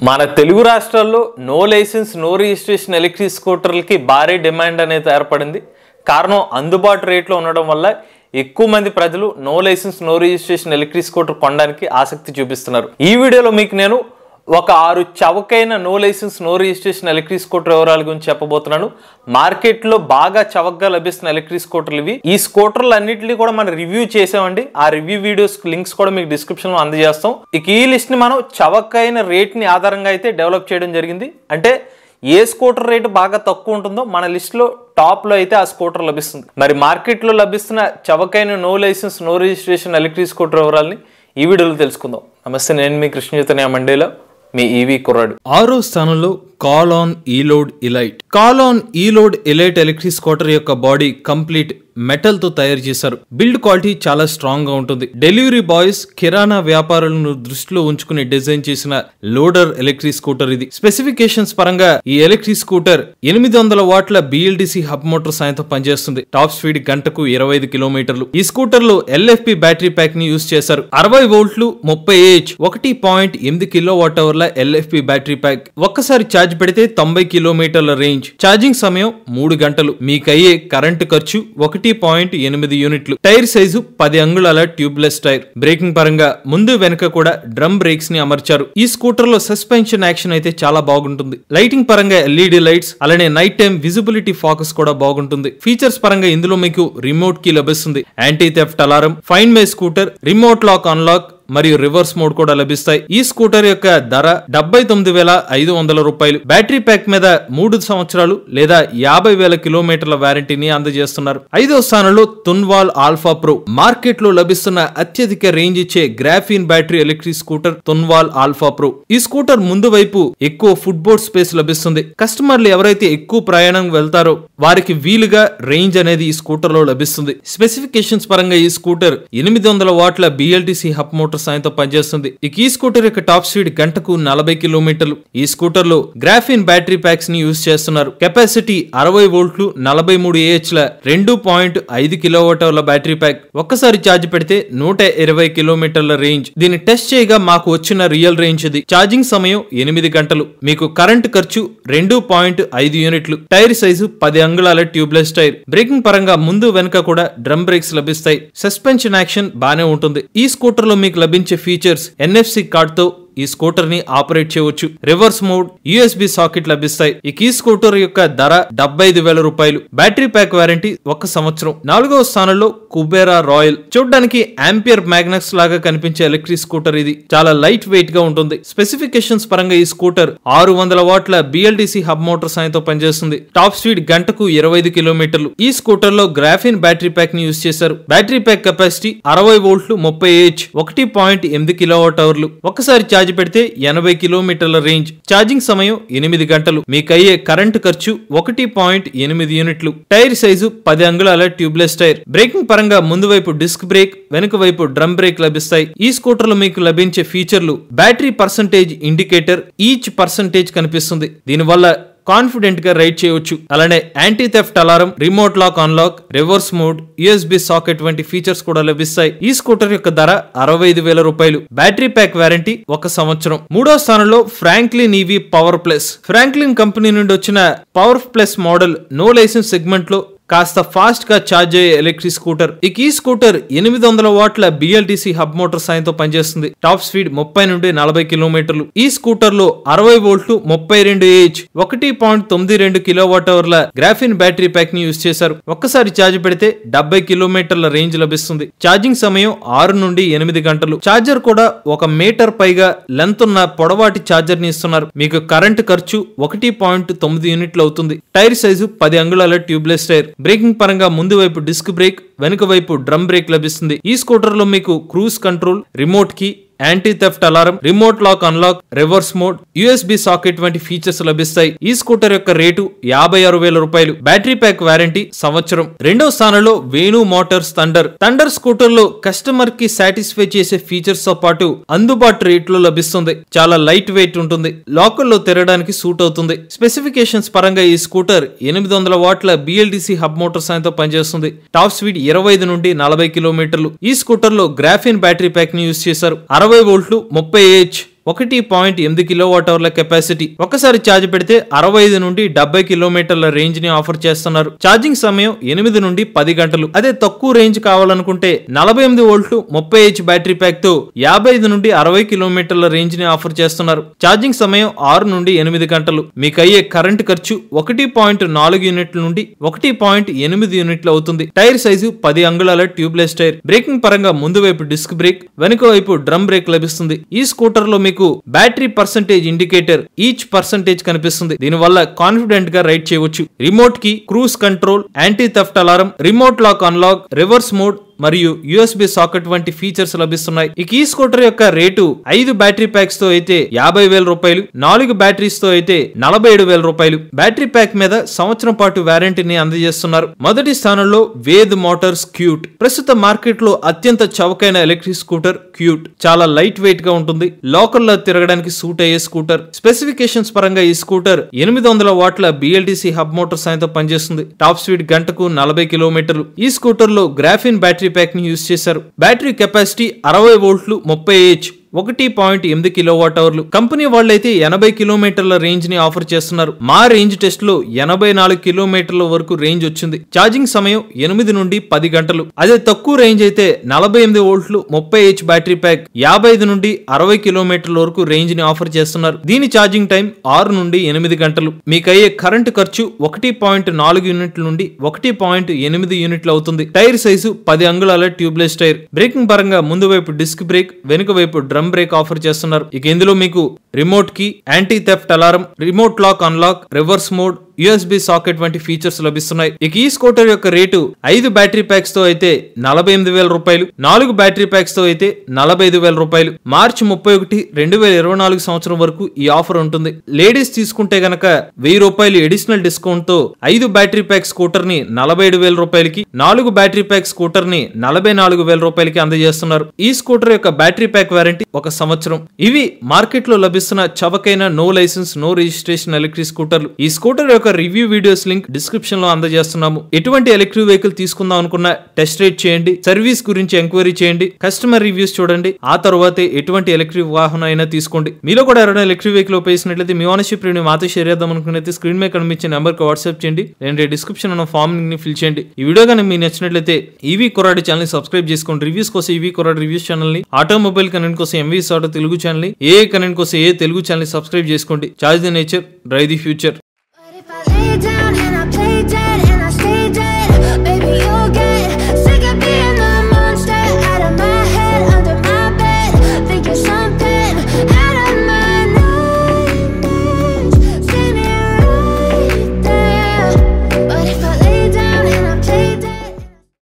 మన తెలుగు రాష్ట్రాల్లో no licence no registration electric స్కూటర్లకి భారీ డిమాండ్ అనేది ఏర్పడింది. కారణం అందుబాటు రేట్లో ఉండడం వల్ల ఎక్కువ మంది ప్రజలు no licence no registration electric scooter కొనడానికి ఆసక్తి చూపిస్తున్నారు. ఈ వీడియోలో మీకు నేను ఒక 6 చవకైన no licence no registration electric scooter వివరాల గురించి చెప్పబోతున్నాను. మార్కెట్లో బాగా చవకగా లభిస్తున్న ఎలక్ట్రిక్ స్కూటర్లు ఇవి. ఈ స్కూటర్లు అన్నింటినీ కూడా మనం రివ్యూ చేసామండి. ఆ రివ్యూ వీడియోస్ లింక్స్ కూడా మీకు డిస్క్రిప్షన్ లో అందజేస్తాం. ఇక ఈ లిస్ట్ ని మనం చవకైన రేట్ ని ఆధారంగా అయితే డెవలప్ చేయడం జరిగింది. అంటే ఏ స్కూటర్ రేటు బాగా తక్కువ ఉంటుందో మన లిస్ట్ లో టాప్ లో అయితే ఆ స్కూటర్ లభిస్తుంది. మరి మార్కెట్ లో లభిస్తున్న చవకైన no licence no registration electric scooter వివరాలని ఈ వీడియోలో తెలుసుకుందాం. నమస్తే, నేను మీ కృష్ణ చైతన్య మండేలా, మీ ఈవీ కుర్రాడు. 6వ స్థానంలో కాల్-ఆన్ ఈలోడ్ ఎలైట్. కాల్-ఆన్ ఈలోడ్ ఎలైట్ ఎలక్ట్రిక్ స్కూటర్ యొక్క బాడీ కంప్లీట్ మెటల్ తో తయారు చేశారు. బిల్డ్ క్వాలిటీ చాలా స్ట్రాంగ్ గా ఉంటుంది. డెలివరీ బాయ్స్, కిరాణా వ్యాపారులను దృష్టిలో ఉంచుకుని డిజైన్ చేసిన లోడర్ ఎలక్ట్రిక్ స్కూటర్ ఇది. స్పెసిఫికేషన్స్ పరంగా ఈ ఎలక్ట్రిక్ స్కూటర్ 800 వాట్ల BLDC హబ్ మోటార్ సాయంతో పనిచేస్తుంది. టాప్ స్పీడ్ గంటకు 25 కిలోమీటర్లు. ఈ స్కూటర్ లో LFP బ్యాటరీ ప్యాక్ ని యూజ్ చేశారు. 60 వోల్ట్లు 30 Ah 1.8 కిలోవాట్ అవర్ల LFP బ్యాటరీ ప్యాక్. ఒక్కసారి ఛార్జ్ పెడితే 90 కిలోమీటర్ల రేంజ్. ఛార్జింగ్ సమయం 3 గంటలు. మీకయ్యే కరెంటు ఖర్చు 1.8 యూనిట్లు. టైర్ సైజు 10 అంగుళాల ట్యూబ్లెస్ టైర్. బ్రేకింగ్ పరంగా ముందు వెనక కూడా డ్రమ్ బ్రేక్స్ ని అమర్చారు. ఈ స్కూటర్ లో సస్పెన్షన్ యాక్షన్ అయితే చాలా బాగుంటుంది. లైటింగ్ పరంగా LED లైట్స్, అలానే నైట్ టైం విజిబిలిటీ ఫోకస్ కూడా బాగుంటుంది. ఫీచర్స్ పరంగా ఇందులో మీకు రిమోట్ కీ లభిస్తుంది. Anti theft alarm, find my scooter, remote lock unlock మరియు రివర్స్ మోడ్ కూడా లభిస్తాయి. ఈ స్కూటర్ యొక్క ధర 79,500 రూపాయలు. బ్యాటరీ ప్యాక్ మీద 3 సంవత్సరాలు లేదా 50,000 కిలోమీటర్ల వారంటీని అందజేస్తున్నారు. 5వ స్థానంలో తున్వాల్ ఆల్ఫా ప్రో. మార్కెట్ లో లభిస్తున్న అత్యధిక రేంజ్ ఇచ్చే graphene battery electric scooter Tunwal alpha pro. ఈ స్కూటర్ ముందు వైపు ఎక్కువ ఫుట్బోర్డ్ స్పేస్ లభిస్తుంది. కస్టమర్లు ఎవరైతే ఎక్కువ ప్రయాణం వెళ్తారో వారికి వీలుగా రేంజ్ అనేది ఈ స్కూటర్ లో లభిస్తుంది. స్పెసిఫికేషన్స్ పరంగా ఈ స్కూటర్ 800 వాట్ల BLDC హబ్ మోటార్ సాయంతో పనిచేస్తుంది. ఈ స్కూటర్ యొక్క టాప్ స్పీడ్ గంటకు 40 కిలోమీటర్లు. ఈ స్కూటర్ లో గ్రాఫీన్ బ్యాటరీ ప్యాక్స్ ని యూజ్ చేస్తున్నారు. కెపాసిటీ 60 వోల్ట్లు 43 Ah 2.5 కిలోవాట్ అవర్ల బ్యాటరీ ప్యాక్. ఒక్కసారి ఛార్జ్ పెడితే 120 కిలోమీటర్ల రేంజ్. దీన్ని టెస్ట్ చేయగా మాకు వచ్చిన రియల్ రేంజ్ ఇది. ఛార్జింగ్ సమయం 8 గంటలు. మీకు కరెంట్ ఖర్చు 2.5 యూనిట్లు. టైర్ సైజు 10 అంగుళాల ట్యూబ్లెస్ టైర్. బ్రేకింగ్ పరంగా ముందు వెనక కూడా డ్రమ్ బ్రేక్స్ లభిస్తాయి. సస్పెన్షన్ యాక్షన్ బానే ఉంటుంది. ఈ స్కూటర్ లో మీకు లభించే ఫీచర్స్ NFC కార్డ్ తో ఈ స్కూటర్ ని ఆపరేట్ చేయవచ్చు. రివర్స్ మోడ్, USB సాకెట్ లభిస్తాయి. ఈ స్కూటర్ యొక్క ధర 75,000 రూపాయలు. బ్యాటరీ ప్యాక్ వారంటీ 1 సంవత్సరం. 4వ స్థానంలో కుబేరా రాయల్. చూడడానికి ఆంపియర్ మ్యాగ్నస్ లాగా కనిపించే ఎలక్ట్రిక్ స్కూటర్ ఇది. చాలా లైట్ వెయిట్ గా ఉంటుంది. స్పెసిఫికేషన్స్ పరంగా ఈ స్కూటర్ 600 వాట్ల BLDC హబ్ మోటార్ సాయంతో పనిచేస్తుంది. టాప్ స్పీడ్ గంటకు 25 కిలోమీటర్లు. ఈ స్కూటర్ లో గ్రాఫీన్ బ్యాటరీ ప్యాక్ ని యూజ్ చేశారు. బ్యాటరీ ప్యాక్ కెపాసిటీ 60 వోల్ట్లు 30 Ah 1.8 కిలోవాట్ అవర్లు. ఒకసారి ఛార్జ్ పెడితే 80 కిలోమీటర్ల రేంజ్. ఛార్జింగ్ సమయం 8 గంటలు. మీకయ్యే కరెంటు ఖర్చు 1.8 యూనిట్లు. టైర్ సైజు 10 అంగుళాల ట్యూబ్లెస్ టైర్. బ్రేకింగ్ పరంగా ముందు వైపు డిస్క్ బ్రేక్, వెనుక వైపు డ్రమ్ బ్రేక్ లభిస్తాయి. ఈ స్కూటర్ లో మీకు లభించే ఫీచర్లు: battery percentage indicator each percentage కనిపిస్తుంది. దీనివల్ల కాన్ఫిడెంట్ గా రైడ్ చేయవచ్చు. అలానే anti theft alarm, remote lock unlock, reverse mode, USB socket వంటి ఫీచర్స్ కూడా లభిస్తాయి. ఈ స్కూటర్ యొక్క ధర 65,000 రూపాయలు. బ్యాటరీ ప్యాక్ వారంటీ 1 సంవత్సరం. 3వ స్థానంలో Franklin EV power plus. Franklin company నుండి వచ్చిన power plus model no license segment లో కాస్త ఫాస్ట్ గా ఛార్జ్ అయ్యే ఎలక్ట్రిక్ స్కూటర్. ఈ స్కూటర్ 800 వాట్ల BLDC హబ్ మోటార్ సాయంతో పనిచేస్తుంది. టాప్ స్పీడ్ 30 నుండి 40 కిలోమీటర్లు. ఈ స్కూటర్ లో 60 వోల్ట్లు 32 Ah 1.92 కిలోవాట్ అవర్ల గ్రాఫీన్ బ్యాటరీ ప్యాక్ ని యూజ్ చేశారు. ఒక్కసారి ఛార్జ్ పెడితే 70 కిలోమీటర్ల రేంజ్ లభిస్తుంది. ఛార్జింగ్ సమయం 6 నుండి 8 గంటలు. ఛార్జర్ కూడా 1 మీటర్ పైగా లెంత్ ఉన్న పొడవాటి ఛార్జర్ ని ఇస్తున్నారు. మీకు కరెంటు ఖర్చు 1.9 యూనిట్లు అవుతుంది. టైర్ సైజు 10 అంగుళాల ట్యూబ్లెస్ టైర్. బ్రేకింగ్ పరంగా ముందు వైపు డిస్క్ బ్రేక్, వెనుక వైపు డ్రమ్ బ్రేక్ లభిస్తుంది. ఈ స్కూటర్ లో మీకు cruise control, remote key, anti theft alarm, remote lock unlock, reverse mode, USB socket వంటి ఫీచర్స్ లభిస్తాయి. ఈ స్కూటర్ యొక్క రేటు 56,000 రూపాయలు. బ్యాటరీ ప్యాక్ వారంటీ సంవత్సరం. 2వ స్థానంలో Venu Motors thunder. Thunder scooter లో కస్టమర్ కి సాటిస్ఫై చేసే ఫీచర్స్ తో పాటు అందుబాటు రేట్ లో లభిస్తుంది. చాలా లైట్ వెయిట్ ఉంటుంది. లోకల్లో తిరగడానికి సూట్ అవుతుంది. స్పెసిఫికేషన్స్ పరంగా ఈ స్కూటర్ 800 వాట్ల BLDC హబ్ మోటార్ సాయంతో పనిచేస్తుంది. టాప్ స్పీడ్ 25 నుండి 40 కిలోమీటర్లు. ఈ స్కూటర్ లో గ్రాఫీన్ బ్యాటరీ ప్యాక్ ని యూజ్ చేశారు. 60 వోల్ట్లు 30 Ah 1.8 కిలోవాట్-అవర్ల కెపాసిటీ. ఒకసారి ఛార్జ్ పెడితే 65 నుండి 70 కిలోమీటర్ల రేంజ్ ని ఆఫర్ చేస్తున్నారు. ఛార్జింగ్ సమయం 8 నుండి 10 గంటలు. అదే తక్కువ రేంజ్ కావాలనుకుంటే 48 వోల్ట్లు 30H బ్యాటరీ ప్యాక్ తో 55 నుండి 60 కిలోమీటర్ల రేంజ్ ని ఆఫర్ చేస్తున్నారు. ఛార్జింగ్ సమయం 6 నుండి 8 గంటలు. మీకు అయ్యే కరెంట్ ఖర్చు 1.4 యూనిట్ల నుండి 1.8 యూనిట్లు అవుతుంది. టైర్ సైజు 10 అంగుళాల ట్యూబ్లెస్ టైర్. బ్రేకింగ్ పరంగా ముందు వైపు డిస్క్ బ్రేక్, వెనుక వైపు డ్రమ్ బ్రేక్ లభిస్తుంది. ఈ స్కూటర్ లో మీకు battery percentage indicator each percentage కనిపిస్తుంది. దీనివల్ల కాన్ఫిడెంట్ గా రైడ్ చేయవచ్చు. Remote key cruise control, anti theft alarm, remote lock unlock, reverse mode మరియు USB సాకెట్ వంటి ఫీచర్స్ లభిస్తున్నాయి. ఈ స్కూటర్ యొక్క రేటు 5 బ్యాటరీ ప్యాక్స్ తో అయితే 50,000 రూపాయలు, 4 బ్యాటరీస్ తో అయితే 47,000 రూపాయలు. బ్యాటరీ ప్యాక్ మీద సంవత్సరం పాటు వారంటీని అందజేస్తున్నారు. మొదటి స్థానంలో వేద్ మోటార్స్ క్యూట్. ప్రస్తుత మార్కెట్ లో అత్యంత చవకైన ఎలక్ట్రిక్ స్కూటర్ క్యూట్. చాలా లైట్ వెయిట్ గా ఉంటుంది. లోకల్లో తిరగడానికి సూట్ అయ్యే స్కూటర్. స్పెసిఫికేషన్స్ పరంగా ఈ స్కూటర్ 800 వాట్ల BLDC హబ్ మోటార్ సాయంతో పనిచేస్తుంది. టాప్ స్పీడ్ గంటకు 40 కిలోమీటర్లు. ఈ స్కూటర్ లో గ్రాఫిన్ బ్యాటరీ ప్యాక్ ని యూజ్ చేశారు. బ్యాటరీ కెపాసిటీ 60 వోల్ట్లు 30H 1.8 కిలోవాట్-అవర్లు. కంపెనీ వాళ్ళైతే 80 కిలోమీటర్ల రేంజ్ ని ఆఫర్ చేస్తున్నారు. మా రేంజ్ టెస్ట్ లో 84 కిలోమీటర్ల వరకు రేంజ్ వచ్చింది. ఛార్జింగ్ సమయం 8 నుండి 10 గంటలు. అదే తక్కువ రేంజ్ అయితే 48 వోల్ట్లు 30H బ్యాటరీ ప్యాక్ 55 నుండి 60 కిలోమీటర్ల వరకు రేంజ్ ని ఆఫర్ చేస్తున్నారు. దీని ఛార్జింగ్ టైం 6 నుండి 8 గంటలు. మీకు అయ్యే కరెంట్ ఖర్చు 1.4 యూనిట్ల నుండి 1.8 యూనిట్లు అవుతుంది. టైర్ సైజు 10 అంగుళాల ట్యూబ్లెస్ టైర్. బ్రేకింగ్ పరంగా ముందు వైపు డిస్క్ బ్రేక్, వెనుక వైపు డ్రమ్ బ్రేక్ ఆఫర్ చేస్తున్నారు. ఇక ఇందులో మీకు remote key, anti theft alarm, remote lock unlock, reverse mode, USB socket వంటి ఫీచర్స్ లభిస్తున్నాయి. ఇక ఈ స్కూటర్ యొక్క రేటు 5 బ్యాటరీ ప్యాక్స్ తో అయితే 48,000 రూపాయలు, 4 బ్యాటరీ ప్యాక్స్ తో అయితే 45,000 రూపాయలు. మార్చి 31, 2024 సంవత్సరం వరకు ఈ ఆఫర్ ఉంటుంది. లేడీస్ తీసుకుంటే గనక 1000 రూపాయలు ఎడిషనల్ డిస్కౌంట్ తో 5 బ్యాటరీ ప్యాక్ స్కూటర్ ని 47,000 రూపాయలకి, 4 బ్యాటరీ ప్యాక్ స్కూటర్ ని 44,000 రూపాయలకి అందజేస్తున్నారు. ఈ స్కూటర్ యొక్క బ్యాటరీ ప్యాక్ వారంటీ 1 సంవత్సరం. ఇవి మార్కెట్ లో లభిస్తున్న చవకైన no licence no registration electric స్కూటర్లు. ఈ స్కూటర్ యొక్క రివ్యూ వీడియోస్ లింక్ డిస్క్రిప్షన్ లో అందజేస్తున్నాము. ఎటువంటి ఎలక్ట్రిక్ వెహికల్ తీసుకుందాం అనుకున్నా టెస్ట్ రైడ్ చేయండి, సర్వీస్ గురించి ఎంక్వైరీ చేయండి, కస్టమర్ రివ్యూస్ చూడండి. ఆ తర్వాతే ఎటువంటి ఎలక్ట్రిక్ వాహనం అయినా తీసుకోండి. మీలో కూడా ఎవరైనా ఎలక్ట్రిక్ వెహికల్ ఉపయోగించినట్లయితే మీ ఓనర్షిప్ రివ్యూ మాతో షేర్ చేద్దాం అనుకున్నట్లయితే స్క్రీన్ మీద కనిపించే నెంబర్ కి వాట్సాప్ చేయండి, లేదంటే డిస్క్రిప్షన్ ఉన్న ఫామ్ ని ఫిల్ చేయండి. ఈ వీడియో కానీ మీకు నచ్చినట్లయితే ఈవీ కొరాడి ఛానల్ ని సబ్స్క్రైబ్ చేసుకోండి. రివ్యూస్ కోసం ఈవీ కొరాడి రివ్యూస్ ఛానల్ ని, ఆటోమొబైల్ కంటెంట్ కోసం ఎంవీఎస్ ఆటో తెలుగు ఛానల్ ని, ఏ కంటెంట్ కోసం ఏ తెలుగు ఛానల్ ని సబ్స్క్రైబ్ చేసుకోండి. Charge the nature, drive the future.